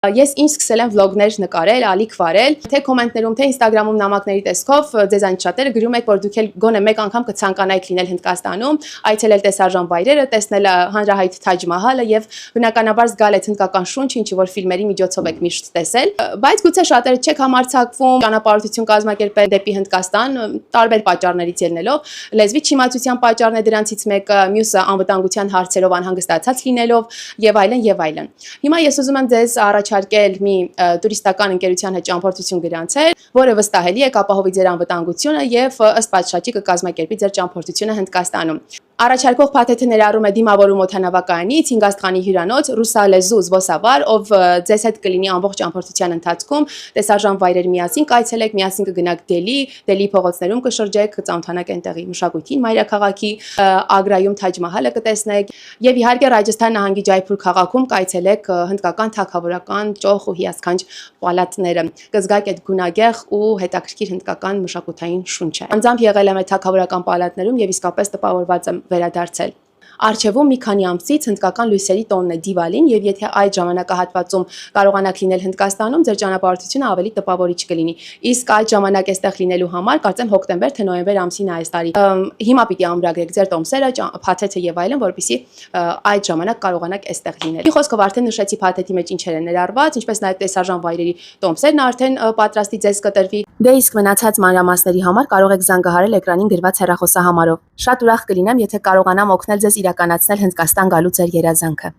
Ես ինձ սկսել եմ վլոգներ նկարել, ալիք վարել, թե կոմենտներում, թե Instagram-ում նամակների տեսքով ձեզանից շատերը գրում եք, որ դուք էլ գոնե մեկ անգամ կցանկանայիք լինել Հնդկաստանում, այցելել տեսարժան վայրերը, տեսնել հանրահայտ Թաջ Մահալը եւ բնականաբար զգալ այդ հնդկական շունչը, ինչ որ ֆիլմերի միջոցով եք միշտ տեսել, բայց գուցե շատերը չեք համարձակվում ճանապարհորդություն կազմակերպել դեպի Հնդկաստան տարբեր պատճառներից ելնելով, լեզվի չիմացության պատճառն է դրանցից մեկը, մյուսը անվտանգության հարցերով անհանգստացած լինելով եւ այլն եւ այլն։ Հիմա ես ուզում եմ ձեզ առաջարկել մի տուրիստական ընկերության հետ ճամփորդություն գրանցել, որը վստահելի է կապահովի ձեր անվտանգությունը եւ ըստ պատշաճի կկազմակերպի ձեր ճամփորդությունը Հնդկաստանում։ Առաջարկող փաթեթը ներառում է դիմավորում օդանավակայանից 5 աստղանի հյուրանոց, ռուսալեզու զբոսավար, ով ձեզ հետ կլինի ամբողջ ճամփորդության ընթացքում, տեսարժան վայրեր միասին կայցելեք, միասին կգնաք Դելհի փողոցներում կշրջեք, կծանոթանաք այնտեղի մշակույթին, մայրաքաղաքի, Ագրայում Թաջ Մահալը կտեսնեք եւ իհարկե Ռաջասթան նահանգի Ջայփուր քաղաքում կայցելեք հնդկական թագավորական ճոխ ու հիասքանչ պալատները։ Կզգաք այդ գունագեղ ու հետաքրքիր հնդկական մշակութային շունչը։ Անձամբ եղել եմ այդ թագավորական պալատներում եւ իսկապես տպավորված եմ վերադարձել։ Արչևում մի քանի ամսից հնդկական լույսերի տոնն է Դիվալին եւ եթե այդ ժամանակահատվածում կարողանաք լինել Հնդկաստանում, ձեր ճանապարհորդությունը ավելի տպավորիչ կլինի։ Իսկ այդ ժամանակ այստեղ լինելու համար կարծեմ հոկտեմբեր թե նոյեմբեր ամսին այս տարի։ Հիմա պիտի ամրագրեք ձեր տոմսերը, փաթեթը եւ այլն, որպեսզի այդ ժամանակ կարողանաք այստեղ լինել։ Մի խոսքով արդեն նշեցի փաթեթի մեջ ինչեր են ներառված, ինչպես նաեւ տեսարժան վայրերի տոմսերն արդեն պատրաստի ձեզ կտրվի։ Դե իսկ մնացած մանրամասների համար կարող եք զանգահարել էկրանին գրված հեռախոսահամարով։ Շատ ուրախ կլինեմ, եթե կարողանամ օգնել ձեզ իրականացնել Հնդկաստան գալու ձեր երազանքը։